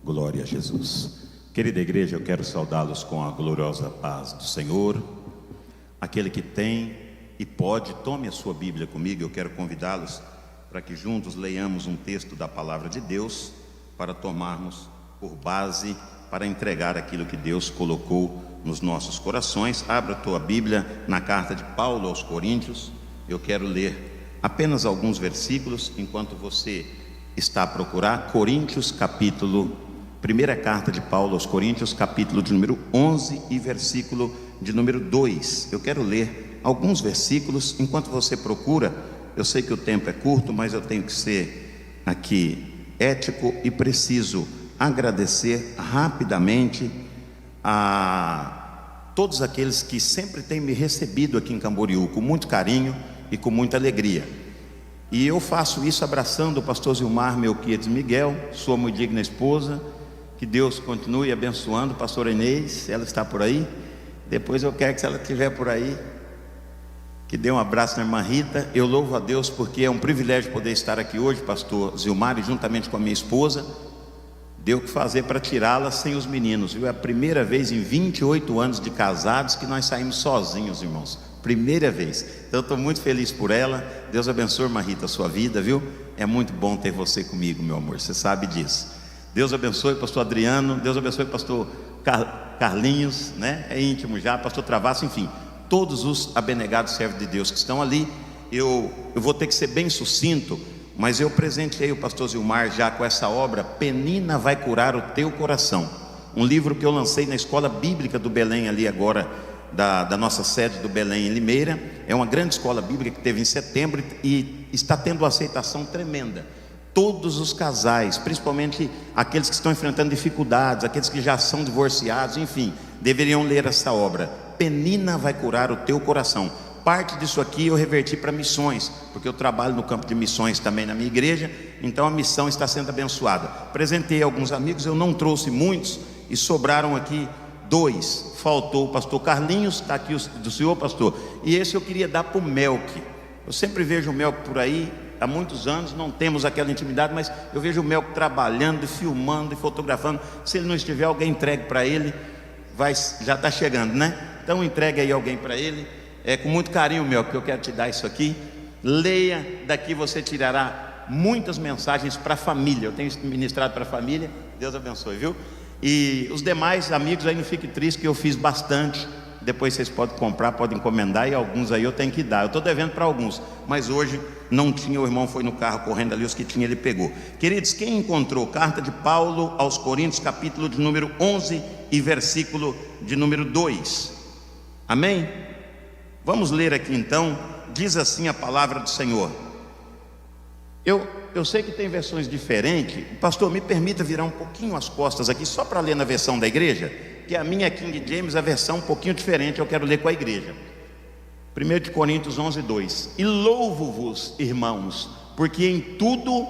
Glória a Jesus. Querida igreja, eu quero saudá-los com a gloriosa paz do Senhor. Aquele que tem e pode, tome a sua Bíblia comigo. Eu quero convidá-los para que juntos leiamos um texto da palavra de Deus, para tomarmos por base, para entregar aquilo que Deus colocou nos nossos corações. Abra a tua Bíblia na carta de Paulo aos Coríntios. Eu quero ler apenas alguns versículos enquanto você está a procurar. Coríntios, primeira carta de Paulo aos Coríntios, capítulo de número 11 e versículo de número 2. Eu quero ler alguns versículos enquanto você procura. Eu sei que o tempo é curto, mas eu tenho que ser aqui ético e preciso agradecer rapidamente a todos aqueles que sempre têm me recebido aqui em Camboriú com muito carinho e com muita alegria. E eu faço isso abraçando o pastor Zilmar Melquiades Miguel, sua muito digna esposa. Que Deus continue abençoando a pastora Inês, ela está por aí. Depois eu quero que, se ela estiver por aí, que dê um abraço na irmã Rita. Eu louvo a Deus porque é um privilégio poder estar aqui hoje, pastor Zilmar, e juntamente com a minha esposa. Deu o que fazer para tirá-la sem os meninos, viu? É a primeira vez em 28 anos de casados que nós saímos sozinhos, irmãos. Primeira vez. Então eu estou muito feliz por ela. Deus abençoe, irmã Rita, a sua vida, viu? É muito bom ter você comigo, meu amor, você sabe disso. Deus abençoe pastor Adriano, Deus abençoe pastor Carlinhos, né? É íntimo já, pastor Travasso, enfim, todos os abnegados servos de Deus que estão ali. Eu vou ter que ser bem sucinto, mas eu presenteei o pastor Zilmar já com essa obra, Penina vai curar o teu coração, um livro que eu lancei na escola bíblica do Belém, ali agora, da nossa sede do Belém em Limeira. É uma grande escola bíblica que teve em setembro e está tendo uma aceitação tremenda. Todos os casais, principalmente aqueles que estão enfrentando dificuldades, aqueles que já são divorciados, enfim, deveriam ler essa obra, Penina vai curar o teu coração. Parte disso aqui eu reverti para missões, porque eu trabalho no campo de missões também na minha igreja, então a missão está sendo abençoada. Apresentei a alguns amigos, eu não trouxe muitos e sobraram aqui 2. Faltou o pastor Carlinhos, está aqui do senhor pastor, e esse eu queria dar para o Melk. Eu sempre vejo o Melk por aí, há muitos anos, não temos aquela intimidade, mas eu vejo o Melk trabalhando, filmando e fotografando. Se ele não estiver, alguém entregue para ele, já está chegando, né? Então entregue aí alguém para ele, com muito carinho, Melk, que eu quero te dar isso aqui. Leia, daqui você tirará muitas mensagens para a família. Eu tenho ministrado para a família, Deus abençoe, viu? E os demais amigos aí não fiquem tristes, que eu fiz bastante. Depois vocês podem comprar, podem encomendar, e alguns aí eu tenho que dar. Eu estou devendo para alguns, mas hoje não tinha, o irmão foi no carro correndo ali, os que tinha ele pegou. Queridos, quem encontrou carta de Paulo aos Coríntios, capítulo de número 11 e versículo de número 2, amém? Vamos ler aqui então. Diz assim a palavra do Senhor. Eu sei que tem versões diferentes. Pastor, me permita virar um pouquinho as costas aqui, só para ler na versão da igreja, que a minha King James, a versão um pouquinho diferente, eu quero ler com a igreja. 1 Coríntios 11, 2. E louvo-vos, irmãos, porque em tudo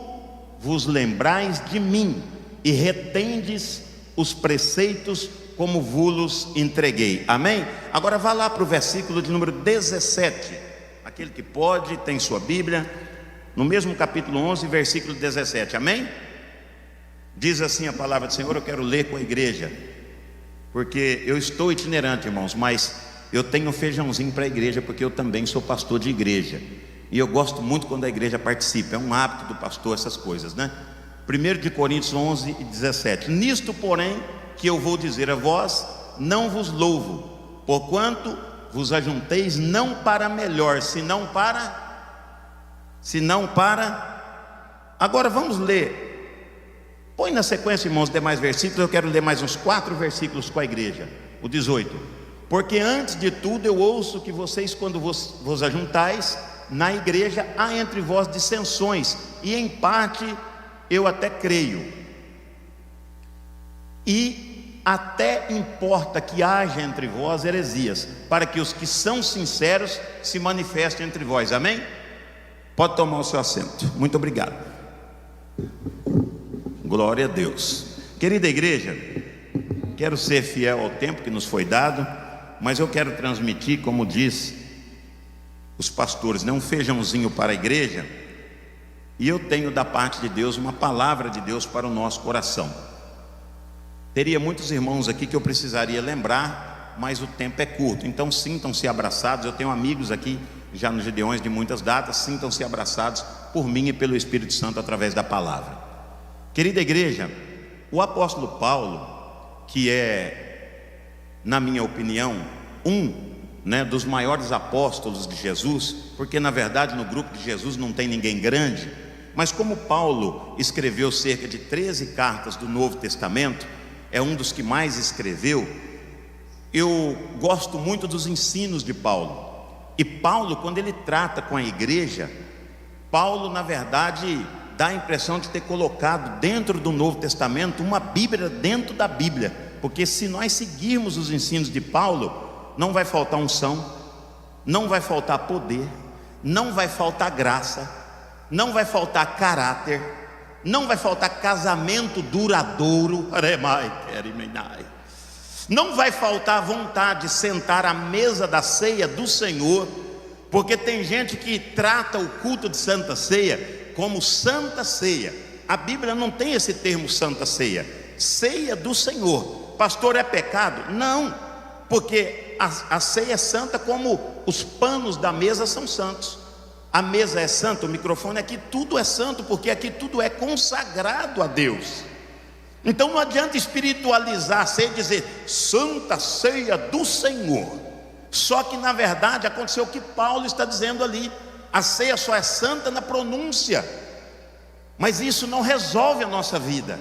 vos lembrais de mim, e retendes os preceitos como vos entreguei. Amém? Agora vá lá para o versículo de número 17. Aquele que pode, tem sua Bíblia, no mesmo capítulo 11, versículo 17. Amém? Diz assim a palavra do Senhor. Eu quero ler com a igreja, porque eu estou itinerante, irmãos, mas eu tenho um feijãozinho para a igreja, porque eu também sou pastor de igreja, e eu gosto muito quando a igreja participa, é um hábito do pastor essas coisas, né? 1 Coríntios 11 e 17. Nisto, porém, que eu vou dizer a vós, não vos louvo, porquanto vos ajunteis não para melhor, senão para... Agora vamos ler. Põe na sequência, irmãos, os demais versículos. Eu quero ler mais uns 4 versículos com a igreja. O 18. Porque antes de tudo eu ouço que vocês, quando vos ajuntais na igreja, há entre vós dissensões, e em parte eu até creio, e até importa que haja entre vós heresias, para que os que são sinceros se manifestem entre vós. Amém? Pode tomar o seu assento. Muito obrigado. Glória a Deus. Querida igreja, quero ser fiel ao tempo que nos foi dado, mas eu quero transmitir, como diz os pastores, um feijãozinho para a igreja. E eu tenho da parte de Deus uma palavra de Deus para o nosso coração. Teria muitos irmãos aqui que eu precisaria lembrar, mas o tempo é curto. Então sintam-se abraçados. Eu tenho amigos aqui já nos Gideões de muitas datas. Sintam-se abraçados por mim e pelo Espírito Santo através da palavra. Querida igreja, o apóstolo Paulo, que é, na minha opinião, dos maiores apóstolos de Jesus, porque na verdade no grupo de Jesus não tem ninguém grande, mas como Paulo escreveu cerca de 13 cartas do Novo Testamento, é um dos que mais escreveu. Eu gosto muito dos ensinos de Paulo. E Paulo, quando ele trata com a igreja, Paulo na verdade dá a impressão de ter colocado dentro do Novo Testamento uma Bíblia dentro da Bíblia, porque se nós seguirmos os ensinos de Paulo, não vai faltar unção, não vai faltar poder, não vai faltar graça, não vai faltar caráter, não vai faltar casamento duradouro, não vai faltar vontade de sentar à mesa da ceia do Senhor, porque tem gente que trata o culto de Santa Ceia como Santa Ceia. A Bíblia não tem esse termo Santa Ceia. Ceia do Senhor. Pastor, é pecado? Não, porque a ceia é santa como os panos da mesa são santos. A mesa é santa, o microfone aqui, tudo é santo, porque aqui tudo é consagrado a Deus. Então não adianta espiritualizar a ceia e dizer Santa Ceia do Senhor. Só que na verdade aconteceu o que Paulo está dizendo ali. A ceia só é santa na pronúncia, mas isso não resolve a nossa vida.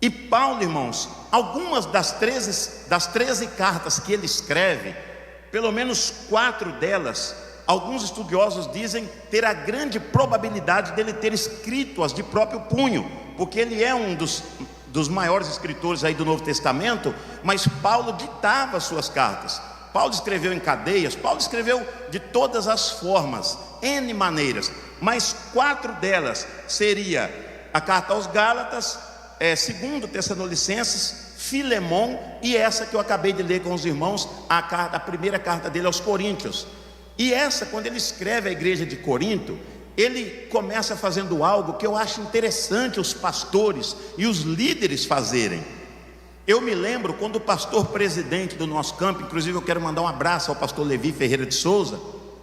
E Paulo, irmãos, algumas das 13 cartas que ele escreve, pelo menos 4 delas, alguns estudiosos dizem ter a grande probabilidade dele ter escrito-as de próprio punho, porque ele é um dos maiores escritores aí do Novo Testamento. Mas Paulo ditava suas cartas. Paulo escreveu em cadeias, Paulo escreveu de todas as formas, N maneiras, mas 4 delas seria a carta aos Gálatas, 2 Tessalonicenses, Filemon e essa que eu acabei de ler com os irmãos, a primeira carta dele aos Coríntios. E essa, quando ele escreve à igreja de Corinto, ele começa fazendo algo que eu acho interessante os pastores e os líderes fazerem. Eu me lembro quando o pastor presidente do nosso campo, inclusive eu quero mandar um abraço ao pastor Levi Ferreira de Souza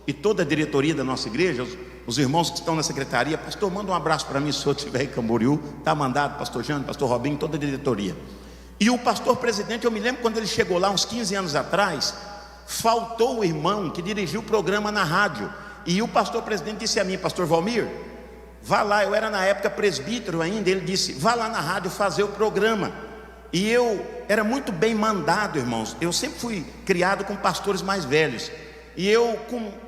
e toda a diretoria da nossa igreja, os irmãos que estão na secretaria. Pastor, manda um abraço para mim se o senhor estiver em Camboriú, está mandado, pastor Jânio, pastor Robinho, toda a diretoria. E o pastor presidente, eu me lembro quando ele chegou lá uns 15 anos atrás, faltou o irmão que dirigiu o programa na rádio, e o pastor presidente disse a mim: pastor Valmir, vá lá, eu era na época presbítero ainda, ele disse, vá lá na rádio fazer o programa. E eu era muito bem mandado, irmãos. Eu sempre fui criado com pastores mais velhos, e eu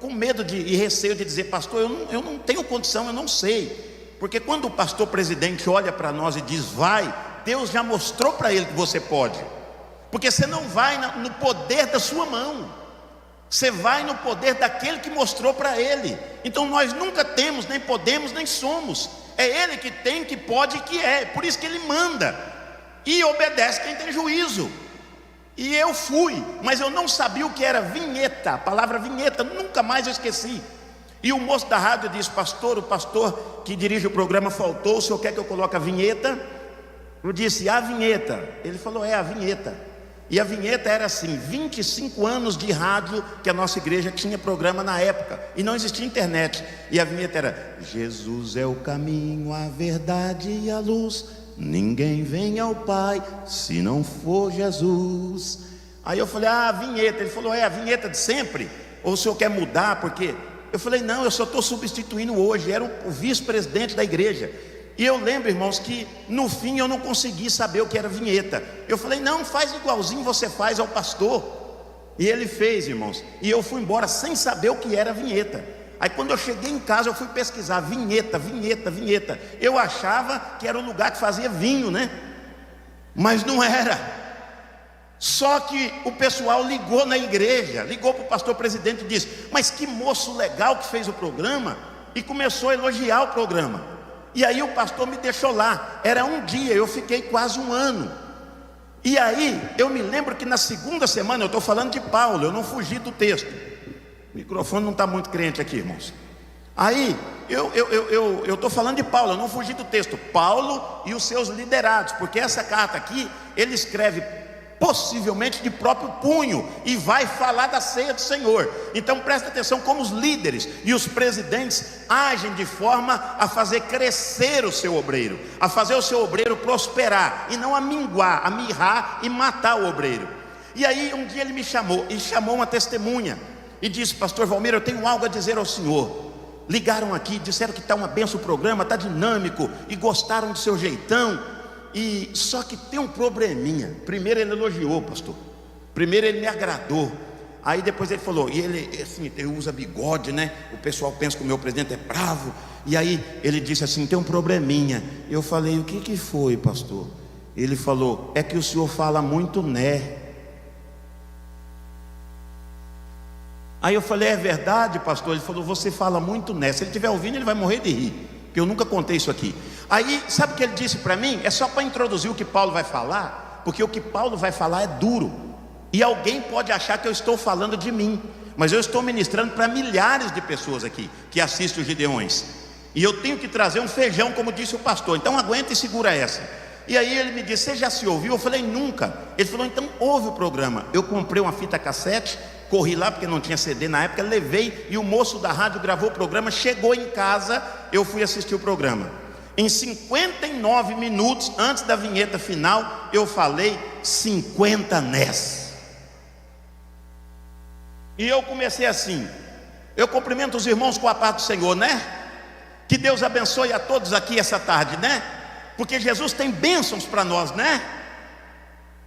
com medo e receio de dizer: pastor, eu não tenho condição, eu não sei. Porque quando o pastor presidente olha para nós e diz vai, Deus já mostrou para ele que você pode. Porque você não vai no poder da sua mão, você vai no poder daquele que mostrou para ele. Então nós nunca temos, nem podemos, nem somos. É ele que tem, que pode e que é. Por isso que ele manda e obedece quem tem juízo. E eu fui, mas eu não sabia o que era vinheta. A palavra vinheta, nunca mais eu esqueci. E o moço da rádio disse: pastor, o pastor que dirige o programa faltou, o senhor quer que eu coloque a vinheta? Eu disse: a vinheta. Ele falou: a vinheta. E a vinheta era assim: 25 anos de rádio que a nossa igreja tinha programa na época, e não existia internet. E a vinheta era: Jesus é o caminho, a verdade e a luz, ninguém vem ao Pai se não for Jesus. Aí eu falei: a vinheta. Ele falou: a vinheta de sempre? Ou o senhor quer mudar? Porque eu falei: não, eu só estou substituindo hoje. Era o vice-presidente da igreja. E eu lembro, irmãos, que no fim eu não consegui saber o que era vinheta. Eu falei: não, faz igualzinho você faz ao pastor. E ele fez, irmãos, e eu fui embora sem saber o que era vinheta. Aí quando eu cheguei em casa, eu fui pesquisar vinheta. Eu achava que era o lugar que fazia vinho, né? Mas não era. Só que o pessoal ligou na igreja, ligou para o pastor presidente e disse: mas que moço legal que fez o programa. E começou a elogiar o programa. E aí o pastor me deixou lá. Era um dia, eu fiquei quase um ano. E aí eu me lembro que na segunda semana, eu estou falando de Paulo, eu não fugi do texto. O microfone não está muito crente aqui, irmãos. Aí eu estou falando de Paulo, eu não fugi do texto. Paulo e os seus liderados, porque essa carta aqui, ele escreve possivelmente de próprio punho, e vai falar da ceia do Senhor. Então presta atenção como os líderes e os presidentes agem de forma a fazer crescer o seu obreiro, a fazer o seu obreiro prosperar, e não a minguar, a mirrar e matar o obreiro. E aí um dia ele me chamou, e chamou uma testemunha, e disse: pastor Valmir, eu tenho algo a dizer ao senhor. Ligaram aqui, disseram que está uma benção o programa, está dinâmico, e gostaram do seu jeitão. E só que tem um probleminha. Primeiro ele elogiou, pastor. Primeiro ele me agradou. Aí depois ele falou, e ele assim, ele usa bigode, né? O pessoal pensa que o meu presidente é bravo. E aí ele disse assim: tem um probleminha. Eu falei: o que foi, pastor? Ele falou: é que o senhor fala muito né. Aí eu falei: é verdade, pastor? Ele falou: você fala muito né. Se ele estiver ouvindo, ele vai morrer de rir, porque eu nunca contei isso aqui. Aí, sabe o que ele disse para mim? É só para introduzir o que Paulo vai falar, porque o que Paulo vai falar é duro, e alguém pode achar que eu estou falando de mim, mas eu estou ministrando para milhares de pessoas aqui, que assistem os Gideões, e eu tenho que trazer um feijão, como disse o pastor, então aguenta e segura essa. E aí ele me disse: você já se ouviu? Eu falei: nunca. Ele falou: então ouve o programa. Eu comprei uma fita cassete, corri lá porque não tinha CD na época, levei, e o moço da rádio gravou o programa. Chegou em casa, eu fui assistir o programa. Em 59 minutos, antes da vinheta final, eu falei 50 nés. E eu comecei assim: eu cumprimento os irmãos com a paz do Senhor, né? Que Deus abençoe a todos aqui essa tarde, né? Porque Jesus tem bênçãos para nós, né?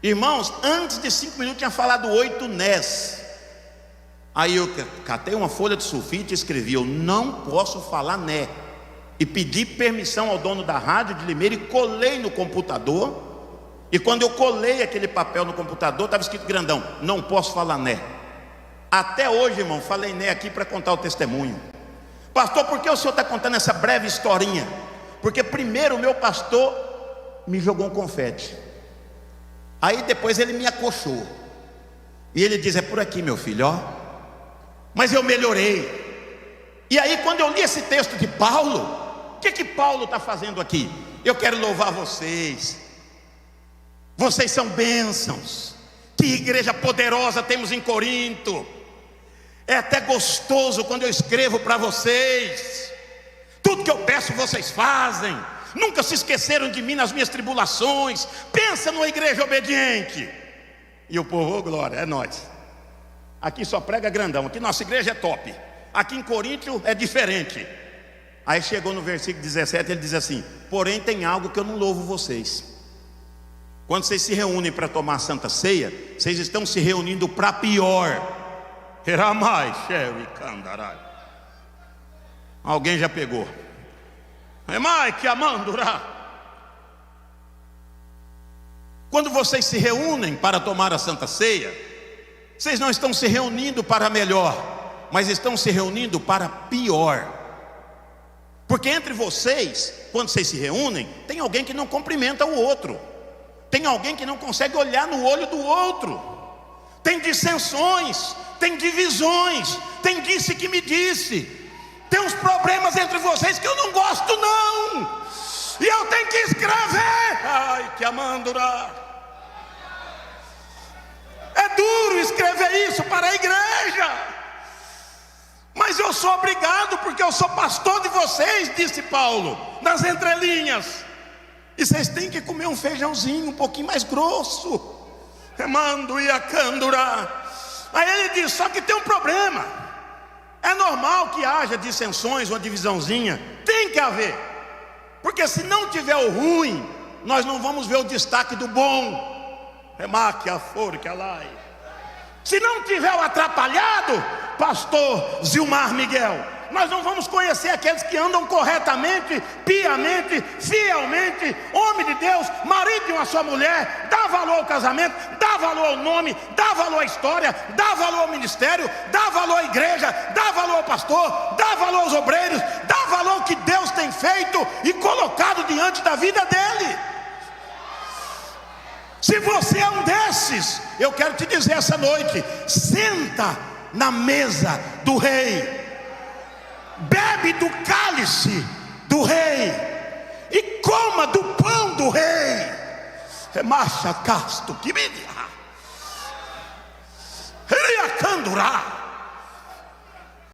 Irmãos, antes de 5 minutos tinha falado 8 nés. Aí eu catei uma folha de sulfite e escrevi: eu não posso falar né. E pedi permissão ao dono da rádio de Limeira e colei no computador. E quando eu colei aquele papel no computador, estava escrito grandão: não posso falar né. Até hoje, irmão, falei né aqui para contar o testemunho. Pastor, por que o senhor está contando essa breve historinha? Porque primeiro o meu pastor me jogou um confete, aí depois ele me acochou, e ele diz: é por aqui, meu filho, ó. Mas eu melhorei. E aí quando eu li esse texto de Paulo, o que Paulo está fazendo aqui? Eu quero louvar vocês. Vocês são bênçãos. Que igreja poderosa temos em Corinto. É até gostoso quando eu escrevo para vocês. Tudo que eu peço vocês fazem. Nunca se esqueceram de mim nas minhas tribulações. Pensa numa igreja obediente. E o povo: oh, glória, é nós. Aqui só prega grandão. Aqui nossa igreja é top. Aqui em Coríntio é diferente. Aí chegou no versículo 17, ele diz assim: porém tem algo que eu não louvo vocês. Quando vocês se reúnem para tomar a Santa Ceia, vocês estão se reunindo para pior. Alguém já pegou? Quando vocês se reúnem para tomar a Santa Ceia, vocês não estão se reunindo para melhor, mas estão se reunindo para pior. Porque entre vocês, quando vocês se reúnem, tem alguém que não cumprimenta o outro, tem alguém que não consegue olhar no olho do outro, tem dissensões, tem divisões, tem disse que me disse, tem uns problemas entre vocês que eu não gosto não, e eu tenho que escrever. Ai, que amandura. É duro escrever isso para a igreja, mas eu sou obrigado, porque eu sou pastor de vocês, disse Paulo, nas entrelinhas. E vocês têm que comer um feijãozinho um pouquinho mais grosso. Remando e a candura. Aí ele diz: só que tem um problema. É normal que haja dissensões, uma divisãozinha. Tem que haver. Porque se não tiver o ruim, nós não vamos ver o destaque do bom. Remaque a forca lá. Se não tiver o atrapalhado, pastor Zilmar Miguel, nós não vamos conhecer aqueles que andam corretamente, piamente, fielmente, homem de Deus, marido de uma só mulher, dá valor ao casamento, dá valor ao nome, dá valor à história, dá valor ao ministério, dá valor à igreja, dá valor ao pastor, dá valor aos obreiros, dá valor ao que Deus tem feito e colocado diante da vida dele. Se você é um desses, eu quero te dizer essa noite: senta na mesa do rei. bebe do cálice do rei e coma do pão do rei. Remacha casto que me iria candurá.